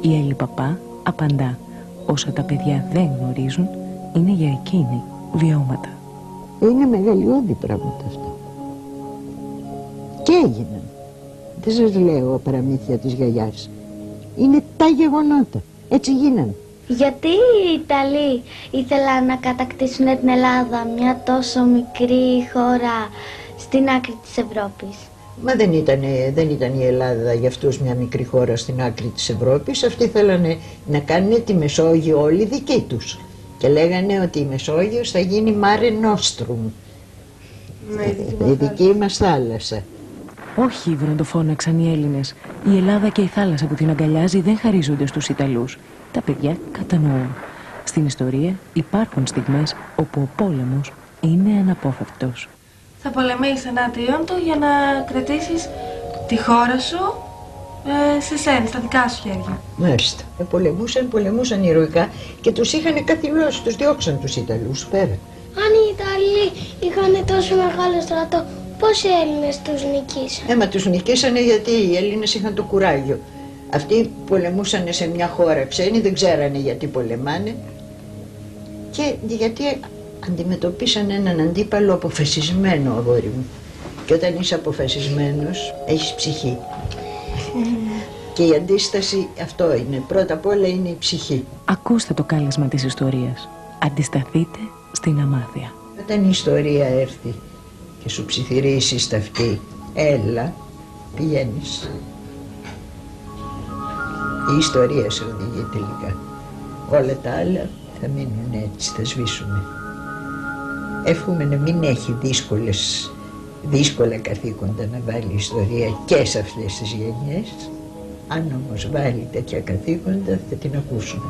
Η Έλλη Παπά απαντά: όσα τα παιδιά δεν γνωρίζουν είναι για εκείνη βιώματα. Είναι μεγαλειώδη πράγματα αυτά. Και έγιναν. Δεν σας λέω παραμύθια της γιαγιάς. Είναι τα γεγονότα. Έτσι γίνανε. Γιατί οι Ιταλοί ήθελαν να κατακτήσουν την Ελλάδα, μια τόσο μικρή χώρα στην άκρη της Ευρώπης? Μα δεν ήταν η Ελλάδα για αυτούς μια μικρή χώρα στην άκρη της Ευρώπης. Αυτοί θέλανε να κάνουν τη Μεσόγειο όλη δική τους. Και λέγανε ότι η Μεσόγειος θα γίνει Mare Nostrum. Η δική μας θάλασσα. Όχι, βροντοφώναξαν οι Έλληνες. Η Ελλάδα και η θάλασσα που την αγκαλιάζει δεν χαρίζονται στους Ιταλούς. Τα παιδιά κατανοούν. Στην ιστορία υπάρχουν στιγμές όπου ο πόλεμος είναι αναπόφευκτος. Θα πολεμήσεις εναντίον του για να κρατήσεις τη χώρα σου σε σένα, στα δικά σου χέρια. Μάλιστα. Πολεμούσαν ηρωικά και τους είχαν καθυλώσει, τους διώξαν τους Ιταλούς πέρα. Αν οι Ιταλοί είχαν τόσο μεγάλο στρατό, πώς οι Έλληνες τους νικήσαν? Μα τους νικήσανε γιατί οι Έλληνες είχαν το κουράγιο. Αυτοί πολεμούσαν σε μια χώρα ξένη, δεν ξέρανε γιατί πολεμάνε και γιατί αντιμετωπίσαν έναν αντίπαλο αποφασισμένο, αγόρι μου. Και όταν είσαι αποφασισμένος, έχεις ψυχή. Και η αντίσταση αυτό είναι. Πρώτα απ' όλα είναι η ψυχή. Ακούστε το κάλεσμα της ιστορίας. Αντισταθείτε στην αμάθεια. Όταν η ιστορία έρθει και σου ψιθυρίσει στα αυτή, έλα, πηγαίνεις. Η ιστορία σε οδηγεί τελικά. Όλα τα άλλα θα μείνουν έτσι, θα σβήσουμε. Εύχομαι να μην έχει δύσκολα καθήκοντα να βάλει η ιστορία και σε αυτές τις γενιές. Αν όμως βάλει τέτοια καθήκοντα θα την ακούσουμε.